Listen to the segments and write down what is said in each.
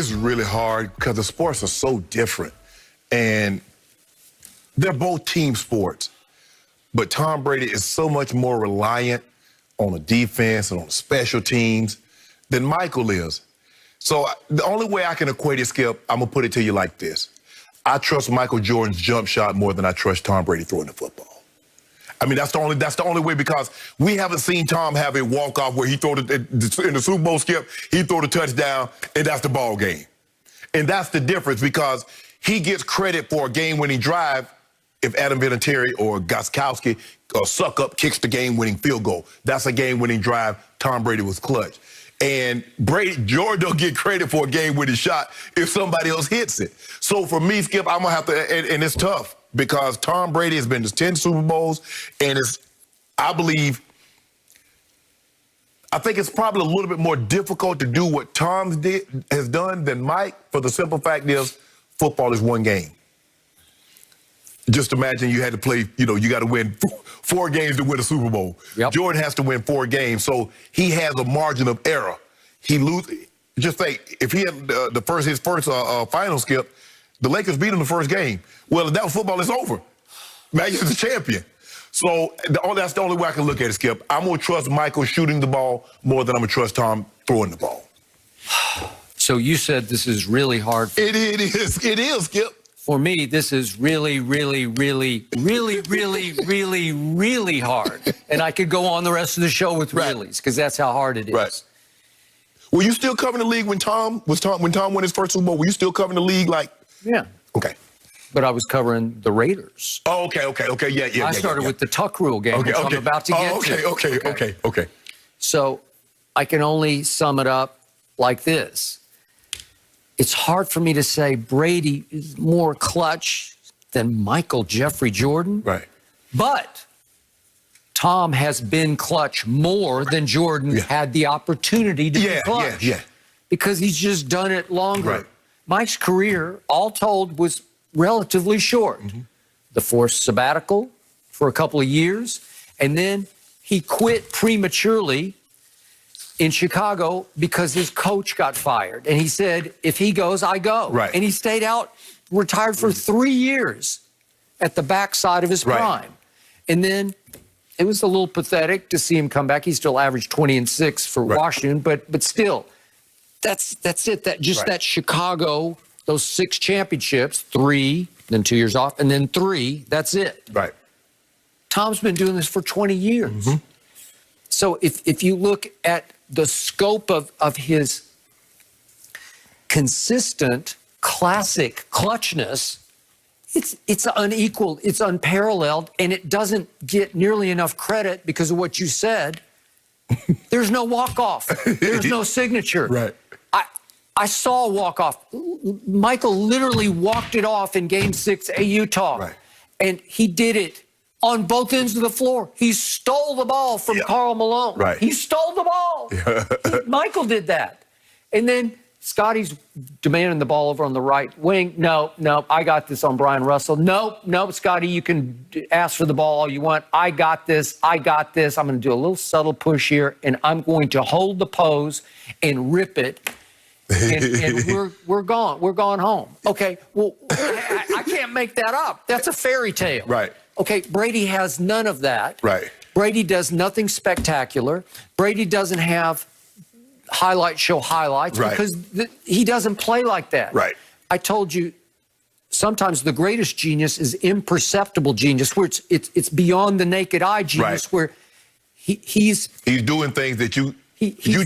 It's really hard because the sports are so different. And they're both team sports. But Tom Brady is so much more reliant on the defense and on the special teams than Michael is. So the only way I can equate it, Skip, I'm going to put it to you like this. I trust Michael Jordan's jump shot more than I trust Tom Brady throwing the football. I mean, that's the only way, because we haven't seen Tom have a walk-off where he throw in the Super Bowl, Skip, he throw the touchdown, and that's the ball game. And that's the difference, because he gets credit for a game-winning drive if Adam Vinatieri or Gostkowski or Suck-Up kicks the game-winning field goal. That's a game-winning drive. Tom Brady was clutch. And Jordan don't get credit for a game-winning shot if somebody else hits it. So for me, Skip, I'm going to have to, and it's tough, because Tom Brady has been to 10 Super Bowls, and I think it's probably a little bit more difficult to do what Tom has done than Mike, for the simple fact is football is one game. Just imagine you had to play, you got to win 4 games to win a Super Bowl. Yep. Jordan has to win 4 games, so he has a margin of error. He loses. Just think, if he had his first final, Skip, the Lakers beat him the first game. Well, if that was football, it's over. Magic's the champion. So that's the only way I can look at it, Skip. I'm going to trust Michael shooting the ball more than I'm going to trust Tom throwing the ball. So you said this is really hard. It is, Skip. For me, this is really, really, really, really, really, really, really hard. And I could go on the rest of the show with reallys, because that's how hard it is. Right. Were you still covering the league when Tom won his first Super Bowl? Were you still covering the league like? Yeah. Okay. But I was covering the Raiders. Oh, okay. Yeah. I started with the Tuck Rule game, which I'm about to get to. Okay. So I can only sum it up like this. It's hard for me to say Brady is more clutch than Michael Jeffrey Jordan. Right. But Tom has been clutch more than Jordan had the opportunity to be clutch. Yeah. Because he's just done it longer. Right. Mike's career, all told, was relatively short. Mm-hmm. The forced sabbatical for a couple of years, and then he quit prematurely in Chicago because his coach got fired. And he said, if he goes, I go. Right. And he stayed out, retired for 3 years at the backside of his prime. And then it was a little pathetic to see him come back. He still averaged 20 and 6 for Washington, but still, that's it. That Chicago, those 6 championships, 3, then 2 years off, and then 3, that's it. Right. Tom's been doing this for 20 years. Mm-hmm. So if you look at the scope of his consistent classic clutchness, it's unequaled, it's unparalleled, and it doesn't get nearly enough credit because of what you said. There's no walk-off. There's no signature. Right. I saw a walk-off. Michael literally walked it off in Game 6 at Utah. Right. And he did it on both ends of the floor. He stole the ball from Karl Malone. Right. He stole the ball. Michael did that. And then Scotty's demanding the ball over on the right wing. No, I got this on Brian Russell. No, Scotty, you can ask for the ball all you want. I got this. I'm going to do a little subtle push here, and I'm going to hold the pose and rip it. And we're gone. We're gone home. Okay, well, I can't make that up. That's a fairy tale. Right. Okay, Brady has none of that. Right. Brady does nothing spectacular. Brady doesn't have highlight show highlights because he doesn't play like that. Right. I told you, sometimes the greatest genius is imperceptible genius, where it's beyond the naked eye genius, where he's doing things that you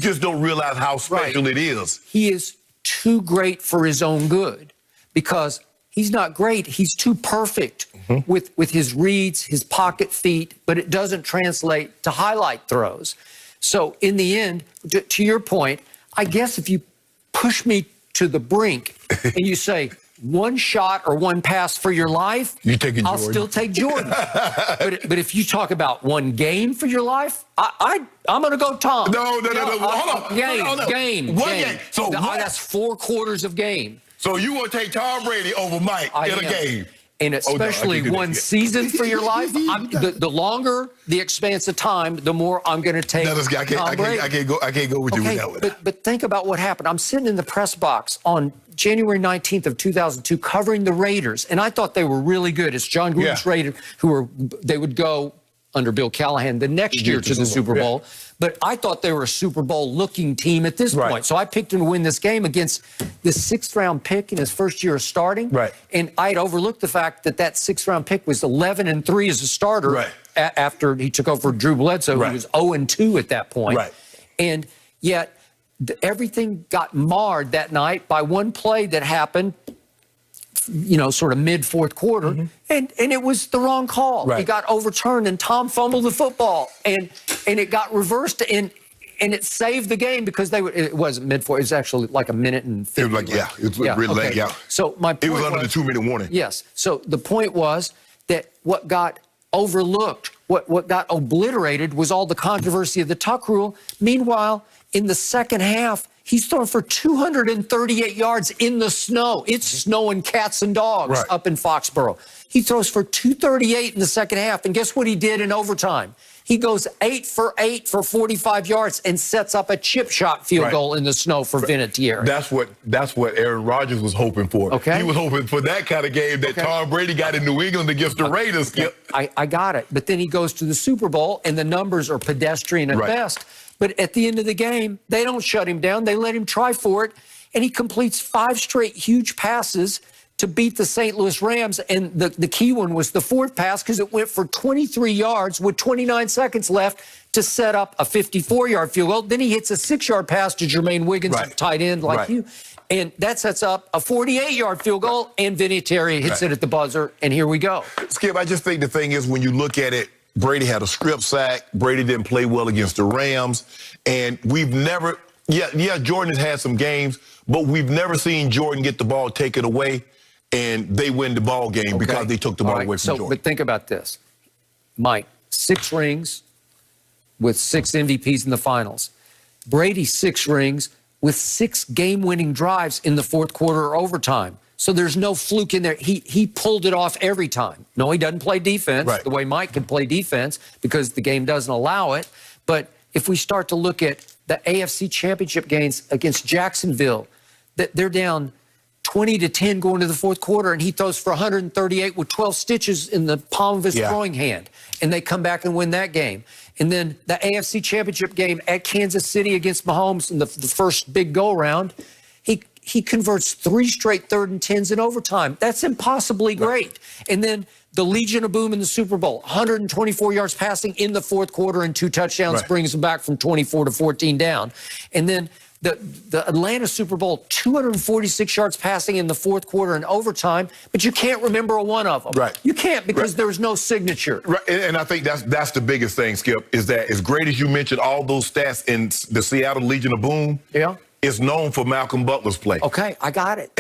just don't realize how special it is. He is too great for his own good, because he's not great. He's too perfect with his reads, his pocket feet, but it doesn't translate to highlight throws. So in the end, to your point, I guess if you push me to the brink and you say one shot or one pass for your life, I'll still take Jordan. but if you talk about one game for your life, I'm going to go Tom. No. Hold on. Game. So that's 4 quarters of game. So you want to take Tom Brady over Mike in a game? And especially one season for your life, the longer the expanse of time, the more I'm going to take. I can't go with you with that one. But think about what happened. I'm sitting in the press box on January 19th of 2002 covering the Raiders, and I thought they were really good. It's John Gruden's Raiders they would go under Bill Callahan the next year to the Super Bowl. Yeah. But I thought they were a Super Bowl-looking team at this point. So I picked him to win this game against the sixth-round pick in his first year of starting. Right. And I had overlooked the fact that sixth-round pick was 11-3 as a starter after he took over Drew Bledsoe, who was 0-2 at that point. Right. And yet everything got marred that night by one play that happened, sort of mid-fourth quarter, and it was the wrong call. It got overturned, and Tom fumbled the football, and it got reversed, and it saved the game because it wasn't mid-fourth. It was actually like a minute and 50. It was it was really late, So my point it was under the 2-minute warning. Yes. So the point was that what got overlooked, what got obliterated was all the controversy of the tuck rule. Meanwhile, in the second half, he's thrown for 238 yards in the snow. It's snowing cats and dogs up in Foxborough. He throws for 238 in the second half. And guess what he did in overtime? He goes 8 for 8 for 45 yards and sets up a chip shot field goal in the snow for Vinatieri. That's what Aaron Rodgers was hoping for. Okay. He was hoping for that kind of game that Tom Brady got in New England against the Raiders. I got it. But then he goes to the Super Bowl, and the numbers are pedestrian at best. But at the end of the game, they don't shut him down. They let him try for it, and he completes 5 straight huge passes to beat the St. Louis Rams. And the key one was the fourth pass because it went for 23 yards with 29 seconds left to set up a 54-yard field goal. Then he hits a 6-yard pass to Jermaine Wiggins, tight end like you. And that sets up a 48-yard field goal, and Vinatieri hits it at the buzzer, and here we go. Skip, I just think the thing is when you look at it, Brady had a strip sack. Brady didn't play well against the Rams. And we've never, Jordan has had some games, but we've never seen Jordan get the ball taken away and they win the ball game because they took the ball away from Jordan. But think about this. Mike, 6 rings with 6 MVPs in the finals. Brady, 6 rings with 6 game-winning drives in the fourth quarter or overtime. So there's no fluke in there. He pulled it off every time. No, he doesn't play defense the way Mike can play defense because the game doesn't allow it. But if we start to look at the AFC Championship games against Jacksonville, they're down 20-10 going to the fourth quarter, and he throws for 138 with 12 stitches in the palm of his throwing hand. And they come back and win that game. And then the AFC Championship game at Kansas City against Mahomes in the first big go-around, he converts 3 straight 3rd and 10s in overtime. That's impossibly great. And then the Legion of Boom in the Super Bowl, 124 yards passing in the fourth quarter and 2 touchdowns brings them back from 24 to 14 down. And then the Atlanta Super Bowl, 246 yards passing in the fourth quarter and overtime, but you can't remember one of them. You can't because there's no signature. And I think that's the biggest thing, Skip, is that as great as you mentioned all those stats in the Seattle Legion of Boom, it's known for Malcolm Butler's play. Okay, I got it.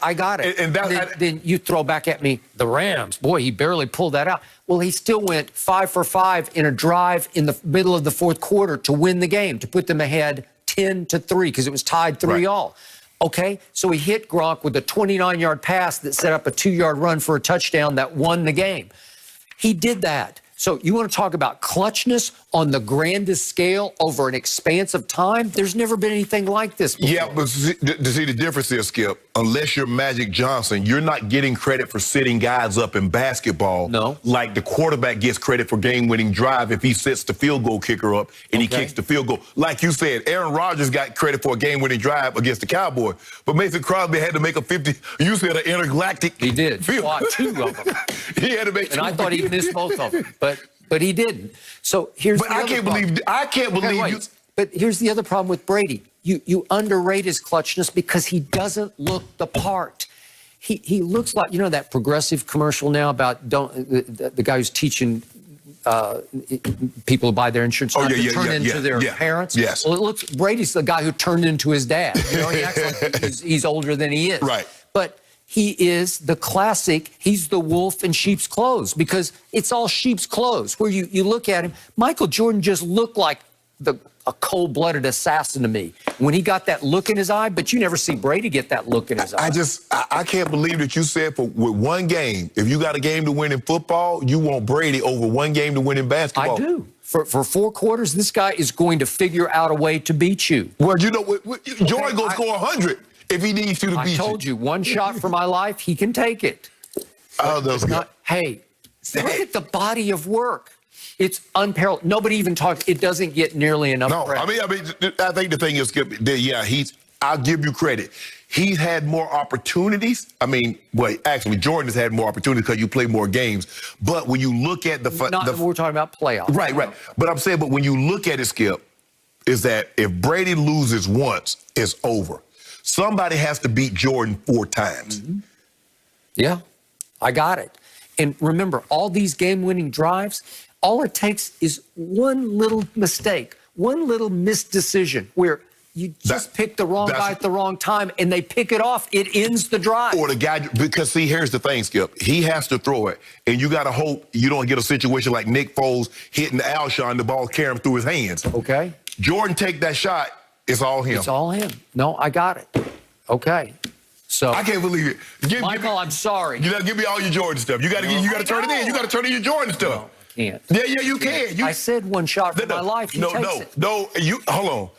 I got it. And then you throw back at me the Rams. Boy, he barely pulled that out. Well, he still went 5 for 5 in a drive in the middle of the fourth quarter to win the game, to put them ahead 10-3 because it was tied 3-all. Okay, so he hit Gronk with a 29-yard pass that set up a 2-yard run for a touchdown that won the game. He did that. So you want to talk about clutchness on the grandest scale over an expanse of time? There's never been anything like this before. Yeah, but see, the difference is, Skip, unless you're Magic Johnson, you're not getting credit for sitting guys up in basketball. No. Like the quarterback gets credit for game-winning drive if he sets the field goal kicker up and he kicks the field goal. Like you said, Aaron Rodgers got credit for a game-winning drive against the Cowboys, but Mason Crosby had to make a 50, you said an intergalactic. He did. Field. 2 of them. He had to make 2. And I thought he missed both of them, but he didn't. So here's the other problem. I can't believe you. But here's the other problem with Brady. You underrate his clutchness because he doesn't look the part. He looks like, you know, that Progressive commercial now about the guy who's teaching people to buy their insurance turn into their parents. Yes. Well, it looks Brady's the guy who turned into his dad. You know, he acts like he's older than he is. Right. But he is the classic, he's the wolf in sheep's clothes because it's all sheep's clothes. Where you look at him, Michael Jordan just looked like the a cold-blooded assassin to me when he got that look in his eye, but you never see Brady get that look in his eye. I can't believe that you said with one game, if you got a game to win in football, you want Brady over one game to win in basketball. I do. For 4 quarters, this guy is going to figure out a way to beat you. Well, you know, Jordan going to score 100 if he needs to beat you. I told you, one shot for my life, he can take it. Oh, that's good. Hey, look at the body of work. It's unparalleled. Nobody even talks. It doesn't get nearly enough credit. I think the thing is, I'll give you credit. He's had more opportunities. Actually, Jordan has had more opportunities because you play more games. But when you look at we're talking about playoffs. Right. But when you look at it, Skip, is that if Brady loses once, it's over. Somebody has to beat Jordan 4 times. Mm-hmm. Yeah, I got it. And remember, all these game-winning drives, all it takes is one little mistake, one little misdecision where you just pick the wrong guy at the wrong time and they pick it off. It ends the drive. Or the guy, because see, here's the thing, Skip. He has to throw it, and you got to hope you don't get a situation like Nick Foles hitting Alshon, the ball carrying through his hands. Okay. Jordan take that shot, it's all him. It's all him. No, I got it. Okay. So I can't believe it. Michael, I'm sorry. You gotta give me all your Jordan stuff. You gotta turn it in. You gotta turn in your Jordan stuff. Can't. Yeah, you can. I said one shot for my life. No. Hold on.